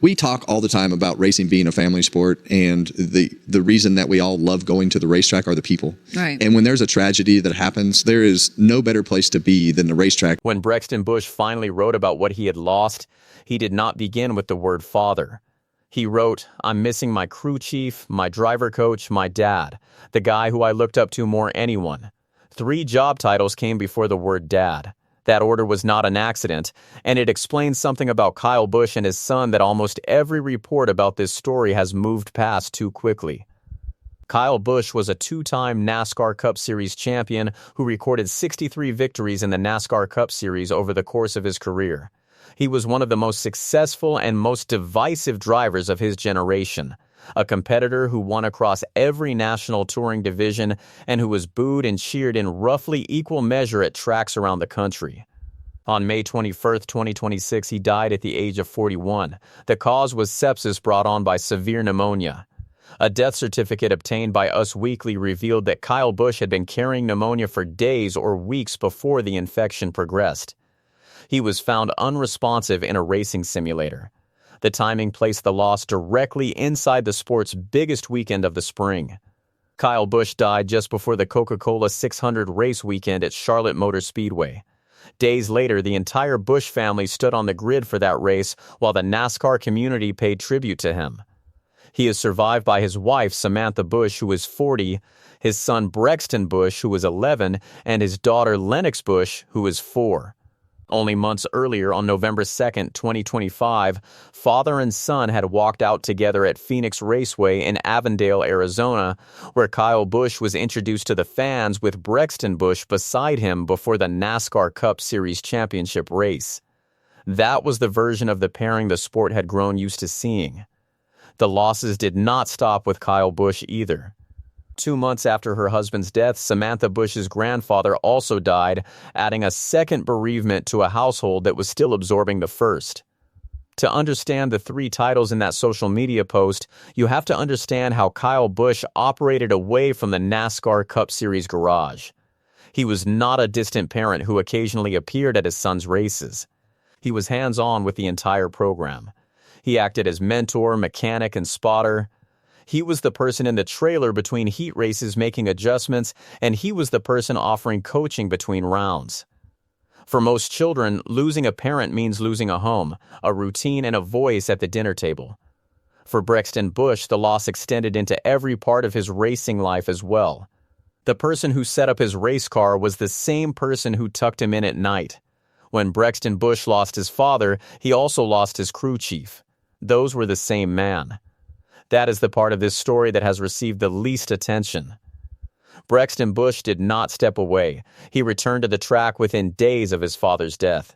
We talk all the time about racing being a family sport, and the reason that we all love going to the racetrack are the people. Right. And when there's a tragedy that happens, there is no better place to be than the racetrack. When Brexton Busch finally wrote about what he had lost, he did not begin with the word father. He wrote, "I'm missing my crew chief, my driver coach, my dad, the guy who I looked up to more anyone." 3 job titles came before the word dad. That order was not an accident, and it explains something about Kyle Busch and his son that almost every report about this story has moved past too quickly. Kyle Busch was a 2-time NASCAR Cup Series champion who recorded 63 victories in the NASCAR Cup Series over the course of his career. He was one of the most successful and most divisive drivers of his generation, a competitor who won across every national touring division and who was booed and cheered in roughly equal measure at tracks around the country. On May 21, 2026, he died at the age of 41. The cause was sepsis brought on by severe pneumonia. A death certificate obtained by Us Weekly revealed that Kyle Busch had been carrying pneumonia for days or weeks before the infection progressed. He was found unresponsive in a racing simulator. The timing placed the loss directly inside the sport's biggest weekend of the spring. Kyle Busch died just before the Coca-Cola 600 race weekend at Charlotte Motor Speedway. Days later, the entire Busch family stood on the grid for that race while the NASCAR community paid tribute to him. He is survived by his wife, Samantha Busch, who is 40, his son Brexton Busch, who is 11, and his daughter Lennox Busch, who is 4. Only months earlier, on November 2, 2025, father and son had walked out together at Phoenix Raceway in Avondale, Arizona, where Kyle Busch was introduced to the fans with Brexton Busch beside him before the NASCAR Cup Series championship race. That was the version of the pairing the sport had grown used to seeing. The losses did not stop with Kyle Busch either. 2 months after her husband's death, Samantha Busch's grandfather also died, adding a second bereavement to a household that was still absorbing the first. To understand the 3 titles in that social media post, you have to understand how Kyle Busch operated away from the NASCAR Cup Series garage. He was not a distant parent who occasionally appeared at his son's races. He was hands-on with the entire program. He acted as mentor, mechanic, and spotter. He was the person in the trailer between heat races making adjustments, and he was the person offering coaching between rounds. For most children, losing a parent means losing a home, a routine, and a voice at the dinner table. For Brexton Busch, the loss extended into every part of his racing life as well. The person who set up his race car was the same person who tucked him in at night. When Brexton Busch lost his father, he also lost his crew chief. Those were the same man. That is the part of this story that has received the least attention. Brexton Busch did not step away. He returned to the track within days of his father's death.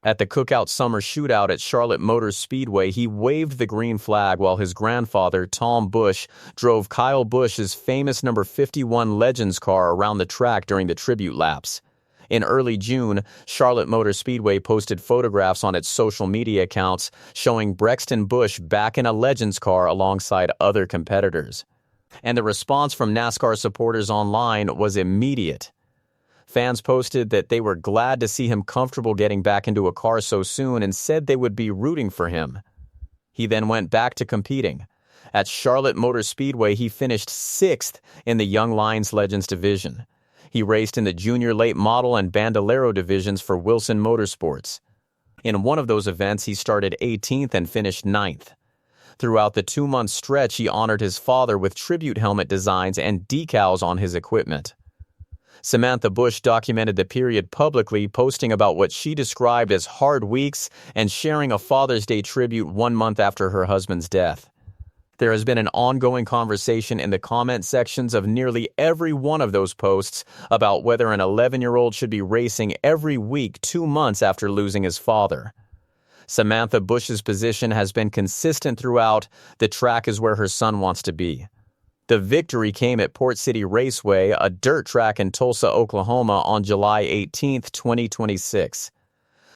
At the Cookout Summer Shootout at Charlotte Motor Speedway, he waved the green flag while his grandfather, Tom Busch, drove Kyle Busch's famous number 51 Legends car around the track during the tribute laps. In early June, Charlotte Motor Speedway posted photographs on its social media accounts showing Brexton Busch back in a Legends car alongside other competitors. And the response from NASCAR supporters online was immediate. Fans posted that they were glad to see him comfortable getting back into a car so soon and said they would be rooting for him. He then went back to competing. At Charlotte Motor Speedway, he finished 6th in the Young Lions Legends division. He raced in the Junior Late Model and Bandolero divisions for Wilson Motorsports. In one of those events, he started 18th and finished 9th. Throughout the 2-month stretch, he honored his father with tribute helmet designs and decals on his equipment. Samantha Busch documented the period publicly, posting about what she described as hard weeks and sharing a Father's Day tribute 1 month after her husband's death. There has been an ongoing conversation in the comment sections of nearly every one of those posts about whether an 11-year-old should be racing every week 2 months after losing his father. Samantha Busch's position has been consistent throughout. The track is where her son wants to be. The victory came at Port City Raceway, a dirt track in Tulsa, Oklahoma, on July 18, 2026.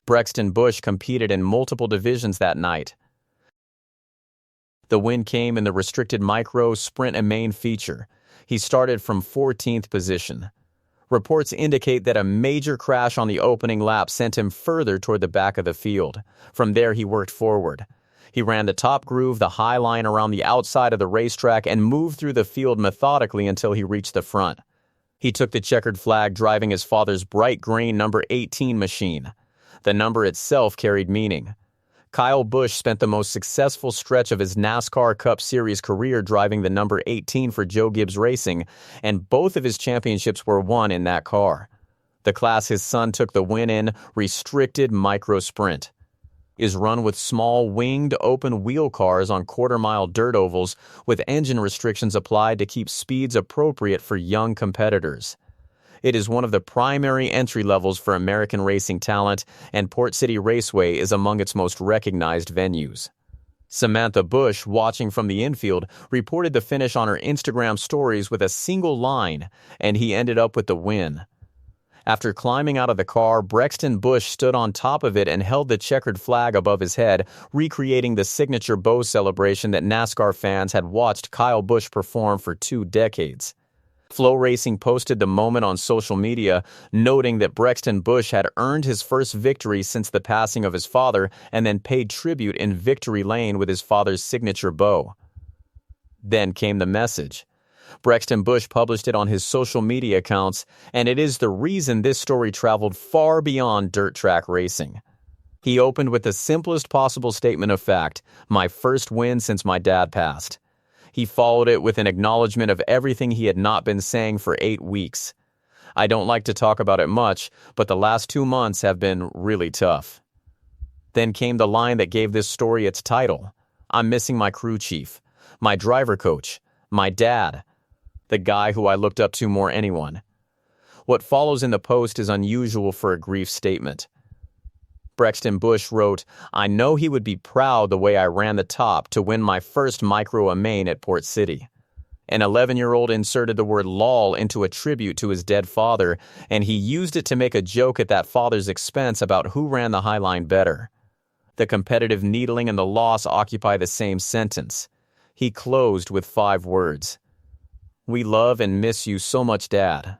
Brexton Busch competed in multiple divisions that night. The win came in the restricted micro, sprint, and main feature. He started from 14th position. Reports indicate that a major crash on the opening lap sent him further toward the back of the field. From there, he worked forward. He ran the top groove, the high line around the outside of the racetrack, and moved through the field methodically until he reached the front. He took the checkered flag driving his father's bright green number 18 machine. The number itself carried meaning. Kyle Busch spent the most successful stretch of his NASCAR Cup Series career driving the number 18 for Joe Gibbs Racing, and both of his championships were won in that car. The class his son took the win in, restricted micro sprint, is run with small winged open wheel cars on quarter-mile dirt ovals with engine restrictions applied to keep speeds appropriate for young competitors. It is one of the primary entry levels for American racing talent, and Port City Raceway is among its most recognized venues. Samantha Busch, watching from the infield, reported the finish on her Instagram stories with a single line, and he ended up with the win. After climbing out of the car, Brexton Busch stood on top of it and held the checkered flag above his head, recreating the signature bow celebration that NASCAR fans had watched Kyle Busch perform for 2 decades. Flow Racing posted the moment on social media, noting that Brexton Busch had earned his first victory since the passing of his father and then paid tribute in Victory Lane with his father's signature bow. Then came the message. Brexton Busch published it on his social media accounts, and it is the reason this story traveled far beyond dirt track racing. He opened with the simplest possible statement of fact, "My first win since my dad passed." He followed it with an acknowledgement of everything he had not been saying for 8 weeks. "I don't like to talk about it much, but the last 2 months have been really tough." Then came the line that gave this story its title. "I'm missing my crew chief, my driver coach, my dad, the guy who I looked up to more anyone." What follows in the post is unusual for a grief statement. Brexton Busch wrote, "I know he would be proud the way I ran the top to win my first micro a main at Port City." An 11-year-old inserted the word lol into a tribute to his dead father, and he used it to make a joke at that father's expense about who ran the high line better. The competitive needling and the loss occupy the same sentence. He closed with 5 words. "We love and miss you so much, Dad."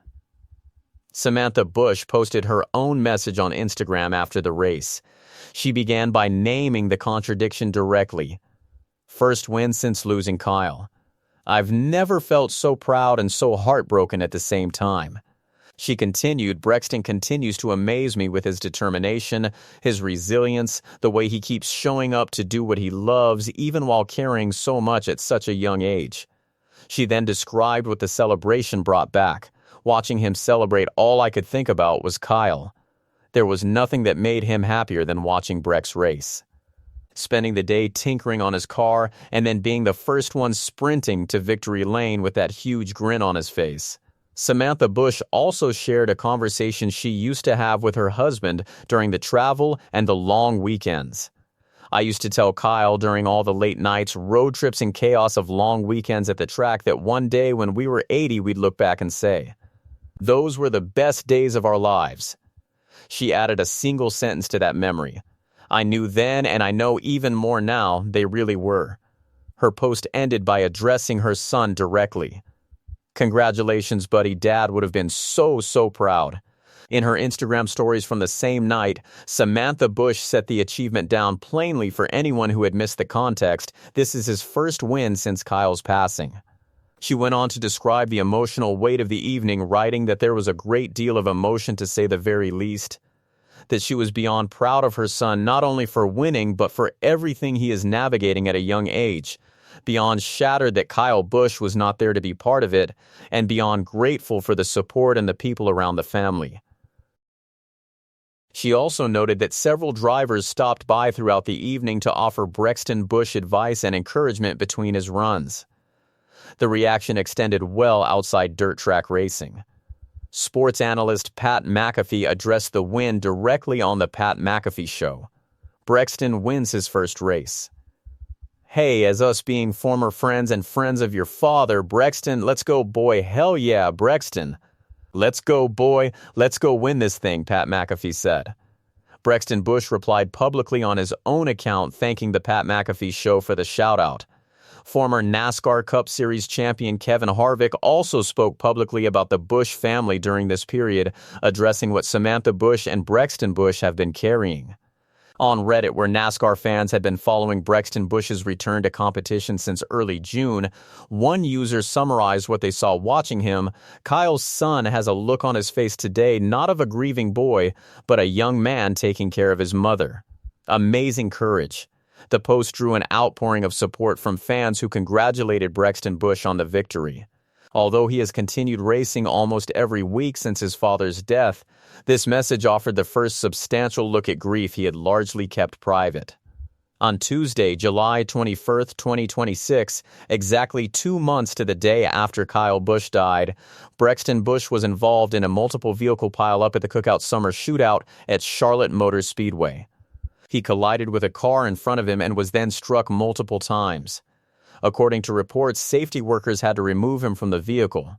Samantha Busch posted her own message on Instagram after the race. She began by naming the contradiction directly. "First win since losing Kyle. I've never felt so proud and so heartbroken at the same time." She continued, "Brexton continues to amaze me with his determination, his resilience, the way he keeps showing up to do what he loves even while carrying so much at such a young age." She then described what the celebration brought back. "Watching him celebrate, all I could think about was Kyle. There was nothing that made him happier than watching Brex race. Spending the day tinkering on his car and then being the first one sprinting to Victory Lane with that huge grin on his face." Samantha Busch also shared a conversation she used to have with her husband during the travel and the long weekends. "I used to tell Kyle during all the late nights, road trips, and chaos of long weekends at the track that one day when we were 80, we'd look back and say, 'Those were the best days of our lives.'" She added a single sentence to that memory. "I knew then, and I know even more now, they really were." Her post ended by addressing her son directly. "Congratulations, buddy. Dad would have been so proud." In her Instagram stories from the same night, Samantha Busch set the achievement down plainly for anyone who had missed the context. This is his first win since Kyle's passing. She went on to describe the emotional weight of the evening, writing that there was a great deal of emotion, to say the very least. That she was beyond proud of her son not only for winning but for everything he is navigating at a young age. Beyond shattered that Kyle Busch was not there to be part of it, and beyond grateful for the support and the people around the family. She also noted that several drivers stopped by throughout the evening to offer Brexton Busch advice and encouragement between his runs. The reaction extended well outside dirt track racing. Sports analyst Pat McAfee addressed the win directly on the Pat McAfee Show. Brexton wins his first race. "Hey, as us being former friends and friends of your father, Brexton, let's go boy, hell yeah, Brexton. Let's go boy, let's go win this thing," Pat McAfee said. Brexton Busch replied publicly on his own account, thanking the Pat McAfee Show for the shout-out. Former NASCAR Cup Series champion Kevin Harvick also spoke publicly about the Busch family during this period, addressing what Samantha Busch and Brexton Busch have been carrying. On Reddit, where NASCAR fans had been following Brexton Busch's return to competition since early June, one user summarized what they saw watching him. Kyle's son has a look on his face today, not of a grieving boy, but a young man taking care of his mother. Amazing courage. The post drew an outpouring of support from fans who congratulated Brexton Busch on the victory. Although he has continued racing almost every week since his father's death, this message offered the first substantial look at grief he had largely kept private. On Tuesday, July 21, 2026, exactly 2 months to the day after Kyle Busch died, Brexton Busch was involved in a multiple vehicle pileup at the Cookout Summer Shootout at Charlotte Motor Speedway. He collided with a car in front of him and was then struck multiple times. According to reports, safety workers had to remove him from the vehicle.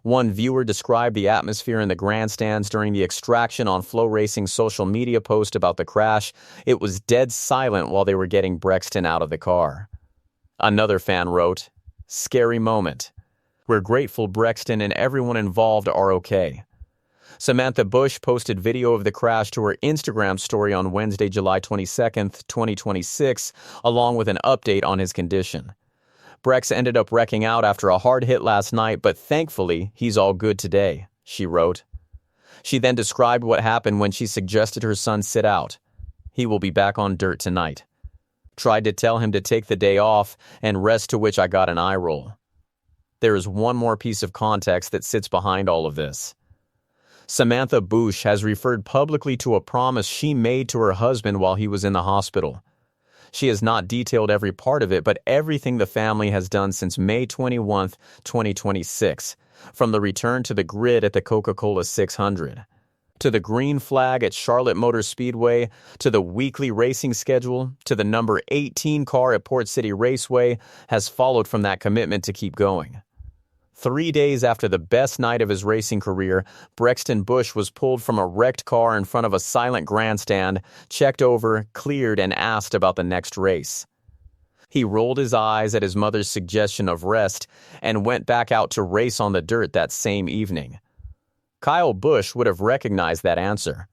One viewer described the atmosphere in the grandstands during the extraction on Flow Racing's social media post about the crash. It was dead silent while they were getting Brexton out of the car. Another fan wrote, "Scary moment. We're grateful Brexton and everyone involved are okay." Samantha Busch posted video of the crash to her Instagram story on Wednesday, July 22, 2026, along with an update on his condition. "Brex ended up wrecking out after a hard hit last night, but thankfully, he's all good today," she wrote. She then described what happened when she suggested her son sit out. "He will be back on dirt tonight. Tried to tell him to take the day off and rest, to which I got an eye roll." There is one more piece of context that sits behind all of this. Samantha Busch has referred publicly to a promise she made to her husband while he was in the hospital. She has not detailed every part of it, but everything the family has done since May 21, 2026, from the return to the grid at the Coca-Cola 600, to the green flag at Charlotte Motor Speedway, to the weekly racing schedule, to the number 18 car at Port City Raceway, has followed from that commitment to keep going. 3 days after the best night of his racing career, Brexton Busch was pulled from a wrecked car in front of a silent grandstand, checked over, cleared, and asked about the next race. He rolled his eyes at his mother's suggestion of rest and went back out to race on the dirt that same evening. Kyle Busch would have recognized that answer.